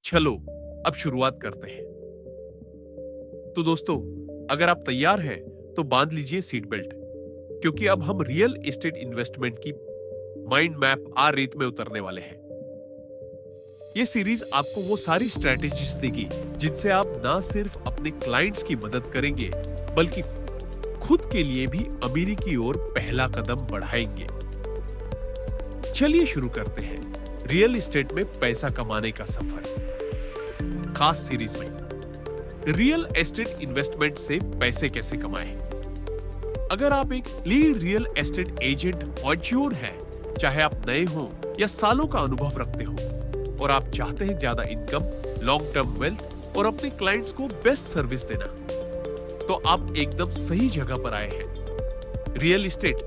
चलो अब शुरुआत करते हैं। तो दोस्तों, अगर आप तैयार हैं तो बांध लीजिए सीट बेल्ट, क्योंकि अब हम रियल एस्टेट इन्वेस्टमेंट की माइंड मैप आ रेत में उतरने वाले हैं। ये सीरीज आपको वो सारी स्ट्रेटेजीज देगी जिनसे आप ना सिर्फ अपने क्लाइंट्स की मदद करेंगे, बल्कि खुद के लिए भी अमीरी की ओर पहला कदम बढ़ाएंगे। चलिए शुरू करते हैं रियल एस्टेट में पैसा कमाने का सफर। खास सीरीज में रियल एस्टेट इन्वेस्टमेंट से पैसे कैसे कमाएं। अगर आप एक lead real estate agent mature हैं, चाहे आप नए हो या सालों का अनुभव रखते हो, और आप चाहते हैं ज्यादा इनकम, लॉन्ग टर्म वेल्थ और अपने क्लाइंट्स को बेस्ट सर्विस देना, तो आप एकदम सही जगह पर आए हैं। रियल एस्टेट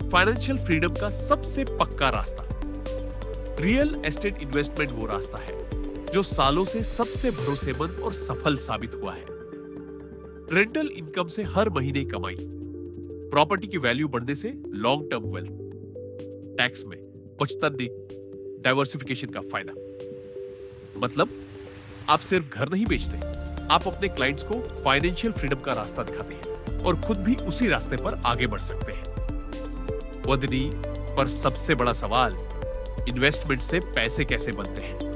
फाइनेंशियल फ्रीडम का सबसे पक्का रास्ता। रियल एस्टेट इन्वेस्टमेंट वो रास्ता है जो सालों से सबसे भरोसेमंद और सफल साबित हुआ है। रेंटल इनकम से हर महीने कमाई, प्रॉपर्टी की वैल्यू बढ़ने से लॉन्ग टर्म वेल्थ, टैक्स में बचत, डाइवर्सिफिकेशन का फायदा। मतलब आप सिर्फ घर नहीं बेचते, आप अपने क्लाइंट्स को फाइनेंशियल फ्रीडम का रास्ता दिखाते हैं और खुद भी उसी रास्ते पर आगे बढ़ सकते हैं। वदनी पर सबसे बड़ा सवाल, इन्वेस्टमेंट से पैसे कैसे बनते हैं।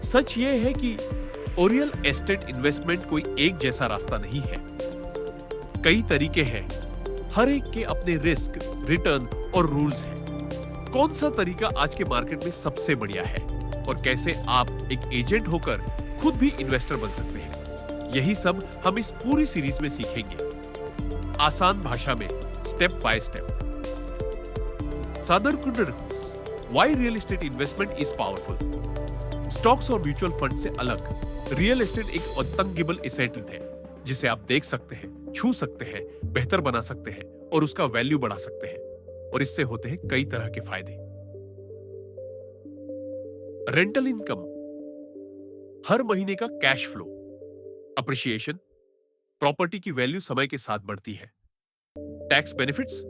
सच यह है कि रियल एस्टेट इन्वेस्टमेंट कोई एक जैसा रास्ता नहीं है। कई तरीके हैं, हर एक के अपने रिस्क, रिटर्न और रूल्स हैं। कौन सा तरीका आज के मार्केट में सबसे बढ़िया है और कैसे आप एक एजेंट होकर खुद भी इन्वेस्टर बन सकते हैं, यही सब हम इस पूरी सीरीज में सीखेंगे, आसान भाषा में, step by step. Why real estate investment is powerful. Stocks और म्यूचुअल फंड से अलग रियल एस्टेट एक अनतंगिबल एसेट है, जिसे आप देख सकते हैं, छू सकते हैं, बेहतर बना सकते हैं और उसका वैल्यू बढ़ा सकते हैं, और इससे होते हैं कई तरह के फायदे। रेंटल इनकम, हर महीने का कैश फ्लो, अप्रिशिएशन, प्रॉपर्टी की वैल्यू समय के साथ बढ़ती है। टैक्स बेनिफिट्स,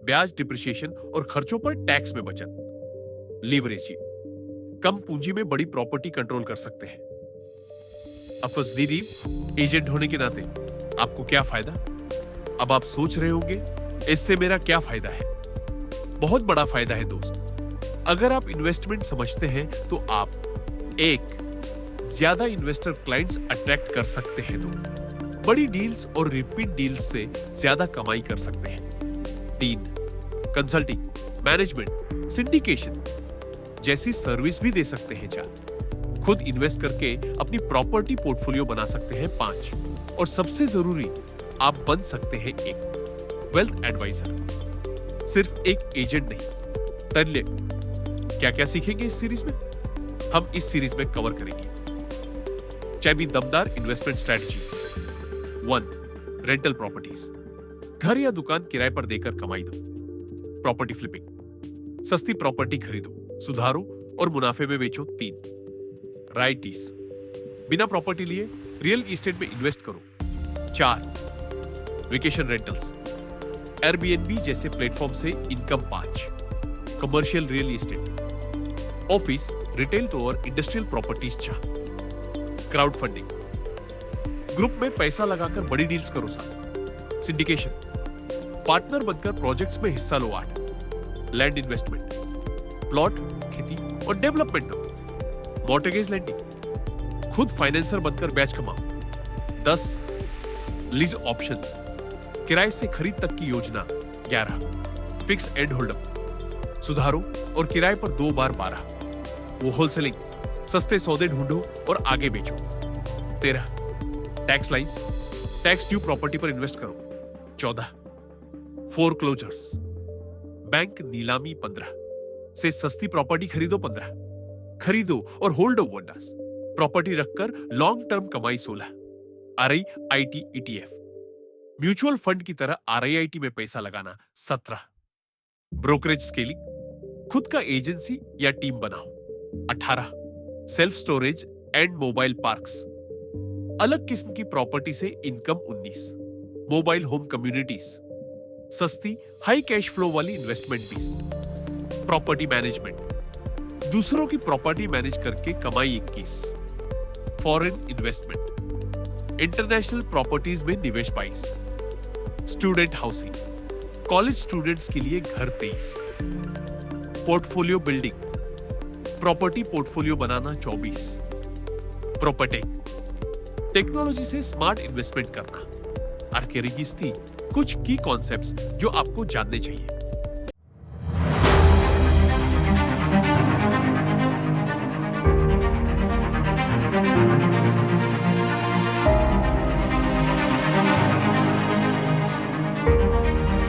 ब्याज, डिप्रिसिएशन और खर्चों पर टैक्स में बचत। लीवरेजिंग, कम पूंजी में बड़ी प्रॉपर्टी कंट्रोल कर सकते हैं। अफजदीरी, एजेंट होने के नाते आपको क्या फायदा। अब आप सोच रहे होंगे, इससे मेरा क्या फायदा है। बहुत बड़ा फायदा है दोस्त। अगर आप इन्वेस्टमेंट समझते हैं तो आप एक, ज्यादा इन्वेस्टर क्लाइंट्स अट्रैक्ट कर सकते हैं, तो बड़ी डील्स और रिपीट डील्स से ज्यादा कमाई कर सकते हैं। 3, कंसल्टिंग, मैनेजमेंट, सिंडिकेशन जैसी सर्विस भी दे सकते हैं। 4, खुद इन्वेस्ट करके अपनी प्रॉपर्टी पोर्टफोलियो बना सकते हैं। 5, और सबसे जरूरी, आप बन सकते हैं एक वेल्थ एडवाइजर, सिर्फ एक एजेंट नहीं। तल्य क्या क्या सीखेंगे इस सीरीज में, हम इस सीरीज में कवर करेंगे। चाबी दमदार इन्वेस्टमेंट स्ट्रेटजी। 1, रेंटल प्रॉपर्टीज, घर या दुकान किराए पर देकर कमाई दो। प्रॉपर्टी फ्लिपिंग, सस्ती प्रॉपर्टी खरीदो, सुधारो और मुनाफे में बेचो। 3, राइटीज, बिना प्रॉपर्टी लिए रियल एस्टेट में इन्वेस्ट करो। 4, वेकेशन रेंटल्स, एयरबीएनबी जैसे प्लेटफॉर्म से income. 5, commercial real estate, office, retail तो और industrial properties. 4, crowd funding, group में पैसा लगाकर बड़ी डील्स करो। 7, सिंडिकेशन, पार्टनर बनकर प्रोजेक्ट्स में हिस्सा लो। 8, लैंड इन्वेस्टमेंट, प्लॉट, खेती और डेवलपमेंट हो। मॉर्टगेज लैंडिंग, खुद फाइनेंसर बनकर ब्याज कमाओ। 10, लीज ऑप्शंस, किराए से खरीद तक की योजना। 11, फिक्स एंड होल्डअप, सुधारो और किराए पर 2 बार। 12, वो होलसेलिंग, सस्ते सौदे ढूंढो और आगे बेचो। 13, tax lines, tax due property पर इन्वेस्ट करो। 14, फोरक्लोजर्स, बैंक नीलामी। 15, से सस्ती प्रॉपर्टी खरीदो। 15, खरीदो और होल्ड वंडर्स, प्रॉपर्टी रखकर लॉन्ग टर्म कमाई। 16, आरआईआईटी ईटीएफ, म्यूचुअल फंड की तरह आरआईआईटी में पैसा लगाना। 17, ब्रोकरेज स्केलिंग, खुद का एजेंसी या टीम बनाओ। 18, self storage and mobile parks, अलग किस्म की प्रॉपर्टी से इनकम। 19, मोबाइल होम कम्युनिटीज, सस्ती हाई कैश फ्लो वाली इन्वेस्टमेंट 20, प्रॉपर्टी मैनेजमेंट, दूसरों की प्रॉपर्टी मैनेज करके कमाई। 21, फॉरेन इन्वेस्टमेंट, इंटरनेशनल प्रॉपर्टीज में निवेश 22, स्टूडेंट हाउसिंग, कॉलेज स्टूडेंट्स के लिए घर 23, पोर्टफोलियो बिल्डिंग, प्रॉपर्टी पोर्टफोलियो बनाना 24, प्रॉपर्टेक, टेक्नोलॉजी से स्मार्ट इन्वेस्टमेंट करना, आर्केरिगिस्ती, कुछ की कॉन्सेप्ट्स जो आपको जानने चाहिए।